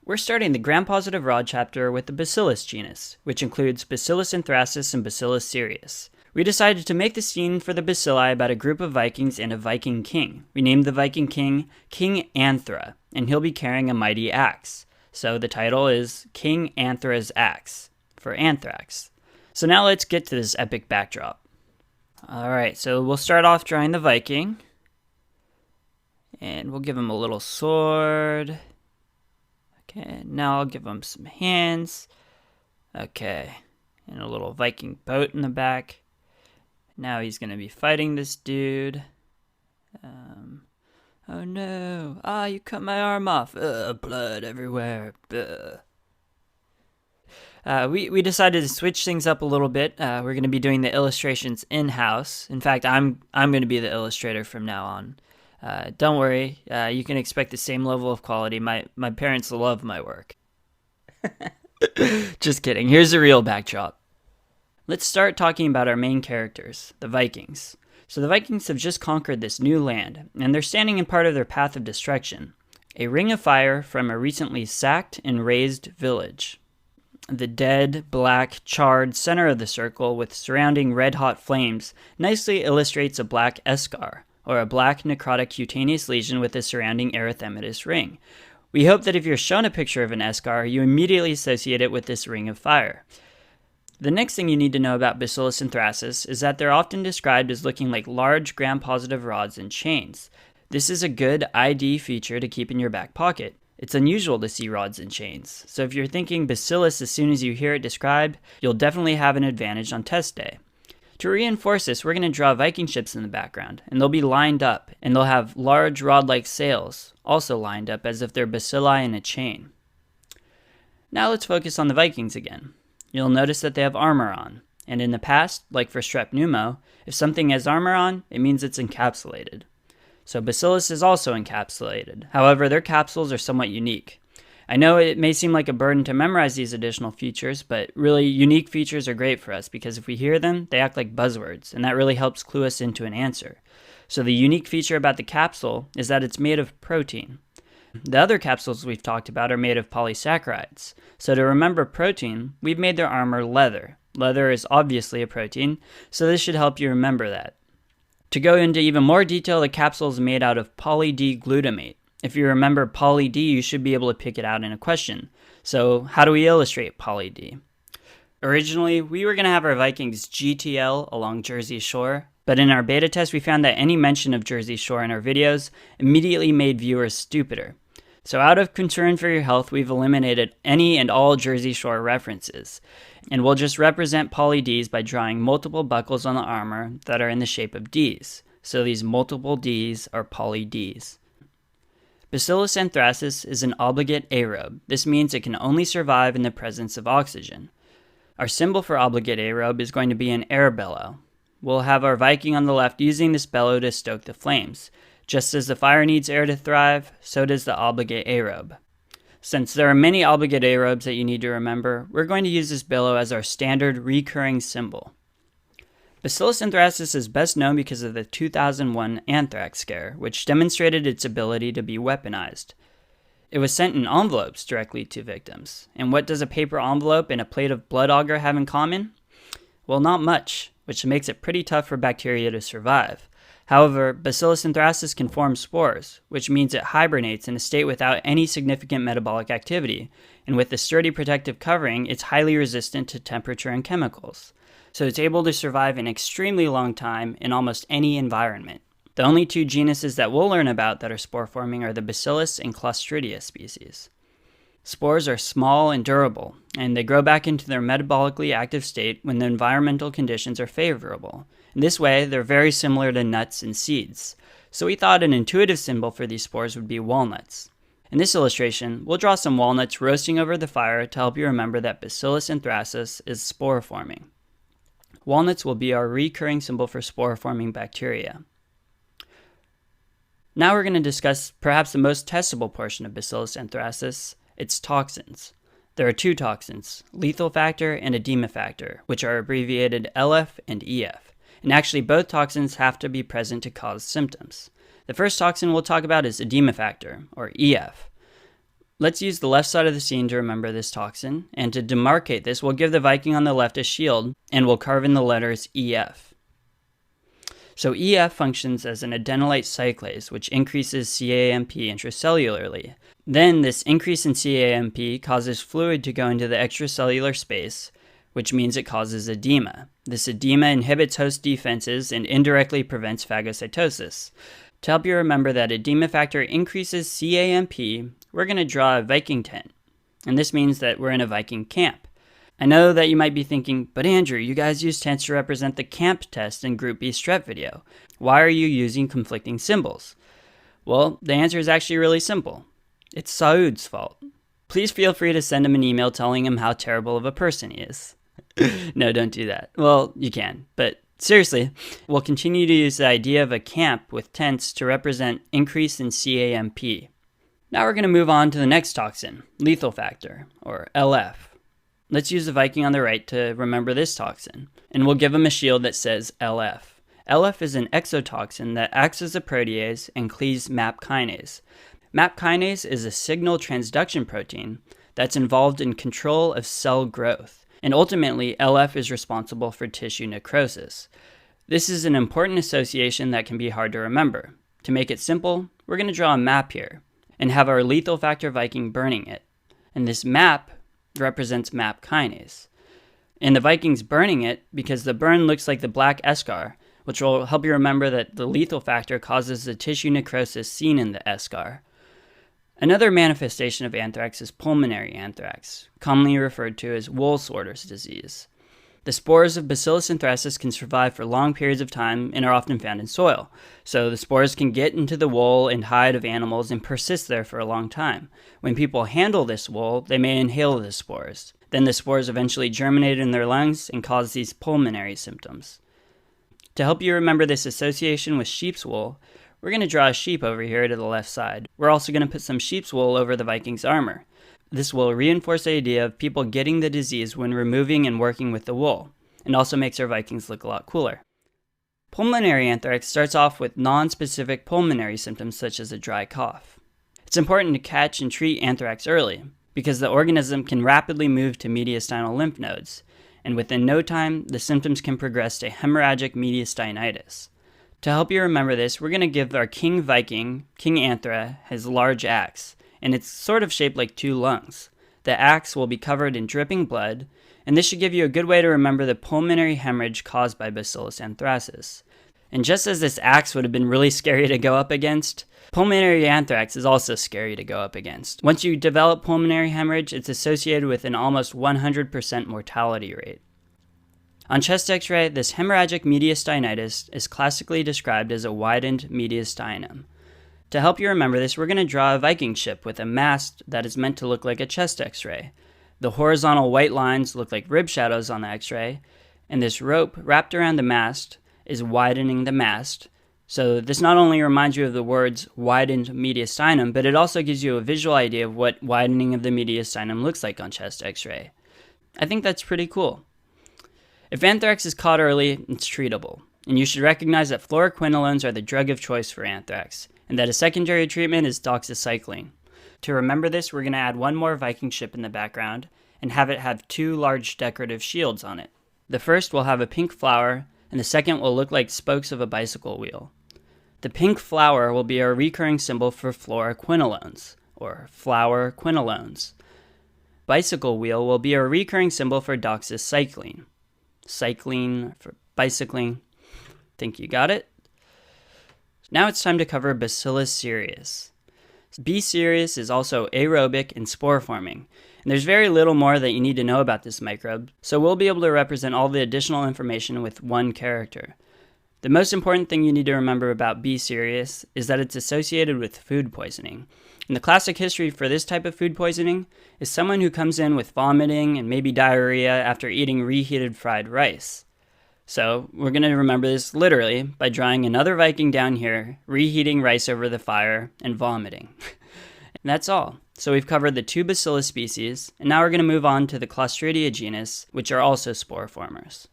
We're starting the gram-positive rod chapter with the Bacillus genus, which includes Bacillus anthracis and Bacillus cereus. We decided to make the scene for the bacilli about a group of Vikings and a Viking king. We named the Viking king King Anthra, and he'll be carrying a mighty axe. So the title is King Anthra's Axe, for anthrax. So now let's get to this epic backdrop. Alright, so we'll start off drawing the Viking. And we'll give him a little sword. Okay, now I'll give him some hands. Okay, and a little Viking boat in the back. Now he's going to be fighting this dude. Oh no, you cut my arm off. Blood everywhere. We decided to switch things up a little bit. We're going to be doing the illustrations in-house. In fact, I'm going to be the illustrator from now on. Don't worry, you can expect the same level of quality. My parents love my work. Just kidding. Here's the real backdrop. Let's start talking about our main characters, the Vikings. So the Vikings have just conquered this new land, and they're standing in part of their path of destruction, a ring of fire from a recently sacked and razed village. The dead, black, charred center of the circle with surrounding red-hot flames nicely illustrates a black eschar, or a black necrotic cutaneous lesion with a surrounding erythematous ring. We hope that if you're shown a picture of an eschar, you immediately associate it with this ring of fire. The next thing you need to know about Bacillus anthracis is that they're often described as looking like large gram-positive rods and chains. This is a good ID feature to keep in your back pocket. It's unusual to see rods and chains, so if you're thinking Bacillus as soon as you hear it described, you'll definitely have an advantage on test day. To reinforce this, we're going to draw Viking ships in the background, and they'll be lined up, and they'll have large rod-like sails, also lined up as if they're bacilli in a chain. Now let's focus on the Vikings again. You'll notice that they have armor on, and in the past, like for strep pneumo, if something has armor on, it means it's encapsulated. So Bacillus is also encapsulated, however their capsules are somewhat unique. I know it may seem like a burden to memorize these additional features, but really unique features are great for us because if we hear them, they act like buzzwords, and that really helps clue us into an answer. So the unique feature about the capsule is that it's made of protein. The other capsules we've talked about are made of polysaccharides. So to remember protein, we've made their armor leather. Leather is obviously a protein, so this should help you remember that. To go into even more detail, the capsule is made out of poly-D-glutamate. If you remember poly-D, you should be able to pick it out in a question. So how do we illustrate poly-D? Originally, we were going to have our Vikings GTL along Jersey Shore, but in our beta test we found that any mention of Jersey Shore in our videos immediately made viewers stupider. So out of concern for your health, we've eliminated any and all Jersey Shore references, and we'll just represent poly-Ds by drawing multiple buckles on the armor that are in the shape of Ds. So these multiple Ds are poly-Ds. Bacillus anthracis is an obligate aerobe. This means it can only survive in the presence of oxygen. Our symbol for obligate aerobe is going to be an air bellow. We'll have our Viking on the left using this bellow to stoke the flames. Just as the fire needs air to thrive, so does the obligate aerobe. Since there are many obligate aerobes that you need to remember, we're going to use this bellow as our standard recurring symbol. Bacillus anthracis is best known because of the 2001 anthrax scare, which demonstrated its ability to be weaponized. It was sent in envelopes directly to victims. And what does a paper envelope and a plate of blood agar have in common? Well, not much, which makes it pretty tough for bacteria to survive. However, Bacillus anthracis can form spores, which means it hibernates in a state without any significant metabolic activity, and with a sturdy protective covering, it's highly resistant to temperature and chemicals. So it's able to survive an extremely long time in almost any environment. The only two genuses that we'll learn about that are spore-forming are the Bacillus and Clostridia species. Spores are small and durable, and they grow back into their metabolically active state when the environmental conditions are favorable. In this way, they're very similar to nuts and seeds. So we thought an intuitive symbol for these spores would be walnuts. In this illustration, we'll draw some walnuts roasting over the fire to help you remember that Bacillus anthracis is spore-forming. Walnuts will be our recurring symbol for spore-forming bacteria. Now we're going to discuss perhaps the most testable portion of Bacillus anthracis, its toxins. There are two toxins, lethal factor and edema factor, which are abbreviated LF and EF. And actually both toxins have to be present to cause symptoms. The first toxin we'll talk about is edema factor, or EF. Let's use the left side of the scene to remember this toxin, and to demarcate this, we'll give the Viking on the left a shield, and we'll carve in the letters EF. So EF functions as an adenylate cyclase, which increases CAMP intracellularly. Then this increase in CAMP causes fluid to go into the extracellular space, which means it causes edema. This edema inhibits host defenses and indirectly prevents phagocytosis. To help you remember that edema factor increases CAMP, we're going to draw a Viking tent. And this means that we're in a Viking camp. I know that you might be thinking, but Andrew, you guys use tents to represent the camp test in Group B strep video. Why are you using conflicting symbols? Well, the answer is actually really simple. It's Saud's fault. Please feel free to send him an email telling him how terrible of a person he is. No, don't do that. Well, you can, but seriously, we'll continue to use the idea of a camp with tents to represent increase in CAMP. Now we're going to move on to the next toxin, lethal factor, or LF. Let's use the Viking on the right to remember this toxin, and we'll give him a shield that says LF. LF is an exotoxin that acts as a protease and cleaves MAP kinase. MAP kinase is a signal transduction protein that's involved in control of cell growth, and ultimately LF is responsible for tissue necrosis. This is an important association that can be hard to remember. To make it simple, we're going to draw a map here, and have our lethal factor Viking burning it. And this map represents MAP kinase. And the Viking's burning it because the burn looks like the black eschar, which will help you remember that the lethal factor causes the tissue necrosis seen in the eschar. Another manifestation of anthrax is pulmonary anthrax, commonly referred to as wool sorter's disease. The spores of Bacillus anthracis can survive for long periods of time and are often found in soil. So the spores can get into the wool and hide of animals and persist there for a long time. When people handle this wool, they may inhale the spores. Then the spores eventually germinate in their lungs and cause these pulmonary symptoms. To help you remember this association with sheep's wool, we're going to draw a sheep over here to the left side. We're also going to put some sheep's wool over the Viking's armor. This will reinforce the idea of people getting the disease when removing and working with the wool, and also makes our Vikings look a lot cooler. Pulmonary anthrax starts off with non-specific pulmonary symptoms such as a dry cough. It's important to catch and treat anthrax early, because the organism can rapidly move to mediastinal lymph nodes, and within no time, the symptoms can progress to hemorrhagic mediastinitis. To help you remember this, we're going to give our King Viking, King Anthra, his large axe, and it's sort of shaped like two lungs. The axe will be covered in dripping blood, and this should give you a good way to remember the pulmonary hemorrhage caused by Bacillus anthracis. And just as this axe would have been really scary to go up against, pulmonary anthrax is also scary to go up against. Once you develop pulmonary hemorrhage, it's associated with an almost 100% mortality rate. On chest x-ray, this hemorrhagic mediastinitis is classically described as a widened mediastinum. To help you remember this, we're going to draw a Viking ship with a mast that is meant to look like a chest x-ray. The horizontal white lines look like rib shadows on the x-ray, and this rope wrapped around the mast is widening the mast. So this not only reminds you of the words widened mediastinum, but it also gives you a visual idea of what widening of the mediastinum looks like on chest x-ray. I think that's pretty cool. If anthrax is caught early, it's treatable, and you should recognize that fluoroquinolones are the drug of choice for anthrax, and that a secondary treatment is doxycycline. To remember this, we're going to add one more Viking ship in the background, and have it have two large decorative shields on it. The first will have a pink flower, and the second will look like spokes of a bicycle wheel. The pink flower will be a recurring symbol for fluoroquinolones, or flower quinolones. Bicycle wheel will be a recurring symbol for doxycycline. Cycline for bicycling. Think you got it? Now it's time to cover Bacillus cereus. B. cereus is also aerobic and spore forming, and there's very little more that you need to know about this microbe, so we'll be able to represent all the additional information with one character. The most important thing you need to remember about B. cereus is that it's associated with food poisoning. And the classic history for this type of food poisoning is someone who comes in with vomiting and maybe diarrhea after eating reheated fried rice. So we're going to remember this literally by drawing another Viking down here, reheating rice over the fire, and vomiting. And that's all. So we've covered the two Bacillus species, and now we're going to move on to the Clostridia genus, which are also spore formers.